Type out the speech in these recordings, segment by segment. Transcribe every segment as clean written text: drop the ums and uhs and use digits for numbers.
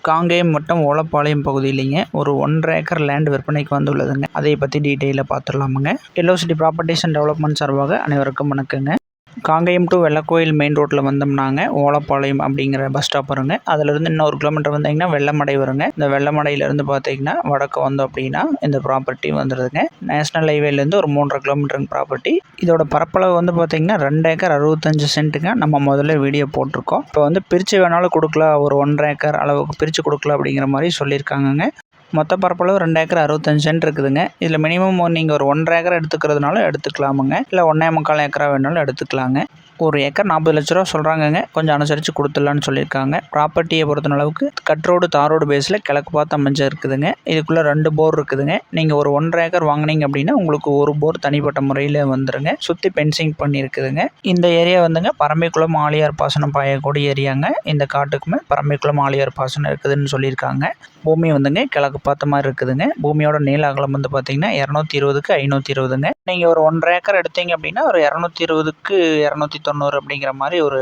காங்கேயம் வட்டம் ஓலப்பாளையம் பகுதியிலேங்க ஒரு 1.5 acre land விற்பனைக்கு வந்துள்ளதுங்க. அதை பற்றி டீட்டெயிலாக பார்த்துடலாமுங்க. Yellow city properties and development சார்பாக அனைவருக்கும் வணக்கங்க. காங்கேயம் டு வெள்ளக்கோயில் மெயின் ரோட்டில் வந்தோம்னாங்க ஓலப்பாளையம் அப்படிங்கிற பஸ் ஸ்டாப் வருங்க. அதிலிருந்து இன்னும் 1 கிலோமீட்டர் வந்தீங்கன்னா வெள்ளமடை வருங்க. இந்த வெள்ளமடையிலேருந்து பார்த்தீங்கன்னா வடக்கு வந்தோம் அப்படின்னா இந்த ப்ராப்பர்ட்டி வந்துடுதுங்க. நேஷனல் ஹைவேலேருந்து ஒரு 3.5 கிலோமீட்டருங்க ப்ராப்பர்ட்டி. இதோட பரப்பளவு வந்து பார்த்தீங்கன்னா 2 ஏக்கர் 65 சென்ட்டுங்க. நம்ம முதல்ல வீடியோ போட்டிருக்கோம். இப்போ வந்து பிரித்து வேணாலும் கொடுக்கலாம், ஒரு 1.5 ஏக்கர் அளவுக்கு பிரித்து கொடுக்கலாம் அப்படிங்கிற மாதிரி சொல்லியிருக்காங்கங்க. மொத்த பரப்பளவு 2 ஏக்கர் 65 சென்ட் இருக்குதுங்க. இதில் மினிமம் நீங்கள் ஒரு 1.5 ஏக்கர் எடுத்துக்கிறதுனால எடுத்துக்கலாமுங்க. இல்லை 1.25 ஏக்கரா வேணாலும் எடுத்துக்கலாங்க. ஒரு ஏக்கர் 40 லட்ச ரூபா சொல்கிறாங்கங்க. கொஞ்சம் அனுசரித்து கொடுத்துடலான்னு சொல்லியிருக்காங்க. ப்ராப்பர்ட்டியை பொறுத்த அளவுக்கு கட் ரோடு தார் ரோடு பேஸில் கிழக்கு பார்த்து அமைஞ்சு இருக்குதுங்க. இதுக்குள்ளே 2 போர் இருக்குதுங்க. நீங்கள் ஒரு 1.5 ஏக்கர் வாங்கினீங்க அப்படின்னா உங்களுக்கு ஒரு போர் தனிப்பட்ட முறையில் வந்துருங்க. சுற்றி பென்சிங் பண்ணியிருக்குதுங்க. இந்த ஏரியா வந்துங்க பரம்பிக்குளம் ஆழியார் பாசனம் பாயக்கூடிய ஏரியாங்க. இந்த காட்டுக்குமே பரம்பிக்குளம் ஆழியார் பாசனம் இருக்குதுன்னு சொல்லியிருக்காங்க. பூமி வந்துங்க கிழக்கு பார்த்த மாதிரி இருக்குதுங்க. பூமியோட நீள அகலம் வந்து பார்த்தீங்கன்னா 220க்கு 520ங்க. நீங்கள் ஒரு 1.5 ஏக்கர் எடுத்தீங்க அப்படின்னா ஒரு 220க்கு 290 அப்படிங்கிற மாதிரி ஒரு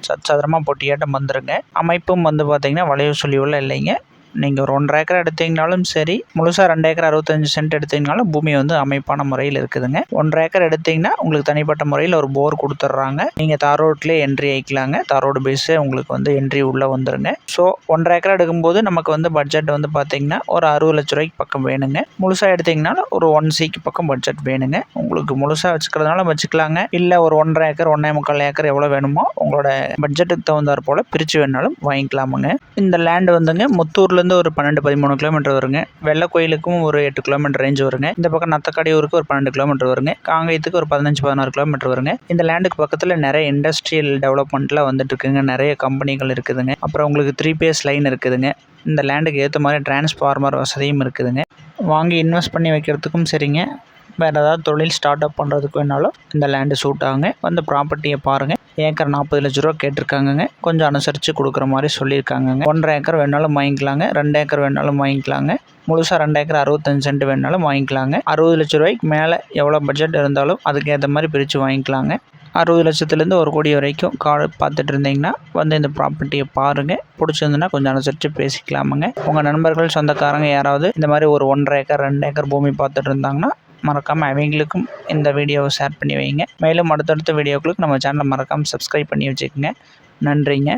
சதுரமாக பொட்டியாட்டம் வந்துருங்க. அமைப்பும் வந்து பார்த்தீங்கன்னா வளைவு சுழிவுலாம் இல்லைங்க. நீங்கள் ஒரு 1.5 ஏக்கர் எடுத்தீங்கனாலும் சரி, முழுசாக 2 ஏக்கர் 65 சென்ட் எடுத்தீங்கனாலும் பூமி வந்து அமைப்பான முறையில் இருக்குதுங்க. 1.5 ஏக்கர் எடுத்தீங்கன்னா உங்களுக்கு தனிப்பட்ட முறையில் ஒரு போர் கொடுத்துட்றாங்க. நீங்கள் தார் ரோட்லேயே என்ட்ரி ஆகிக்கலாங்க. தார் ரோடு பேஸே உங்களுக்கு வந்து என்ட்ரி உள்ளே வந்துருங்க. ஸோ 1.5 ஏக்கர் எடுக்கும்போது நமக்கு வந்து பட்ஜெட் வந்து பார்த்தீங்கன்னா ஒரு 60 லட்ச ரூபாய்க்கு பக்கம் வேணுங்க. முழுசாக எடுத்தீங்கனாலும் ஒரு 1 பக்கம் பட்ஜெட் வேணுங்க. உங்களுக்கு முழுசாக வச்சுக்கிறதுனால வச்சுக்கலாங்க. இல்லை ஒரு 1.5 ஏக்கர் 1.25 ஏக்கர் எவ்வளோ வேணுமோ உங்களோட பட்ஜெட்டுக்கு தகுந்தாற் போல் பிரித்து வேணாலும் வாங்கிக்கலாமுங்க. இந்த லேண்ட் வந்துங்க முத்தூர்லேருந்து ஒரு 12-13 கிலோமீட்டர் வருங்க. வெள்ளக்கோயிலுக்கும் ஒரு 8 கிலோமீட்டர் ரேஞ்ச் வருங்க. இந்த பக்கம் நத்தக்கடையூருக்கு ஒரு 12 கிலோமீட்டர் வருங்க. காங்கேயத்துக்கு ஒரு 15-16 கிலோமீட்டர் வருங்க. இந்த லேண்டுக்கு பக்கத்தில் நிறைய இண்டஸ்ட்ரியல் டெவலப்மெண்ட்லாம் வந்துட்டு இருக்குங்க. நிறைய கம்பெனிகள் இருக்குதுங்க. அப்புறம் உங்களுக்கு 3 பேஸ் லைன் இருக்குதுங்க. இந்த லேண்டுக்கு ஏற்ற மாதிரி டிரான்ஸ்ஃபார்மர் வசதியும் இருக்குதுங்க. வாங்கி இன்வெஸ்ட் பண்ணி வைக்கிறதுக்கும் சரிங்க, வேறு ஏதாவது தொழில் ஸ்டார்ட் அப் பண்ணுறதுக்கு வேணாலும் இந்த லேண்டு சூட் ஆகுங்க. வந்து ப்ராப்பர்ட்டியை பாருங்கள். ஏக்கர் 40 லட்ச ரூபா கேட்டிருக்காங்கங்க. கொஞ்சம் அனுசரித்து கொடுக்குற மாதிரி சொல்லியிருக்காங்கங்க. 1.5 ஏக்கர் வேணாலும் வாங்கிக்கலாங்க. 2 ஏக்கர் வேணாலும் வாங்கிக்கலாங்க. முழுசாக 2 ஏக்கர் 65 சென்ட் வேணாலும் வாங்கிக்கலாங்க. 60 லட்ச ரூபாய்க்கு மேலே எவ்வளோ பட்ஜெட் இருந்தாலும் அதுக்கேற்ற மாதிரி பிரித்து வாங்கிக்கலாங்க. 60 லட்சத்துலேருந்து 1 கோடி வரைக்கும் பார்த்துட்டு இருந்தீங்கன்னா வந்து இந்த ப்ராப்பர்ட்டியை பாருங்கள். பிடிச்சிருந்துன்னா கொஞ்சம் அனுசரித்து பேசிக்கலாமுங்க. உங்கள் நண்பர்கள் சொந்தக்காரங்க யாராவது இந்த மாதிரி ஒரு 1.5 ஏக்கர் 2 ஏக்கர் பூமி பார்த்துட்டு இருந்தாங்கன்னா மறக்காமல் அவங்களுக்கும் இந்த வீடியோவை ஷேர் பண்ணி வைங்க. மேலும் அடுத்தடுத்த வீடியோக்களுக்கு நம்ம சேனலை மறக்காமல் சப்ஸ்கிரைப் பண்ணி வச்சுக்கோங்க. நன்றிங்க.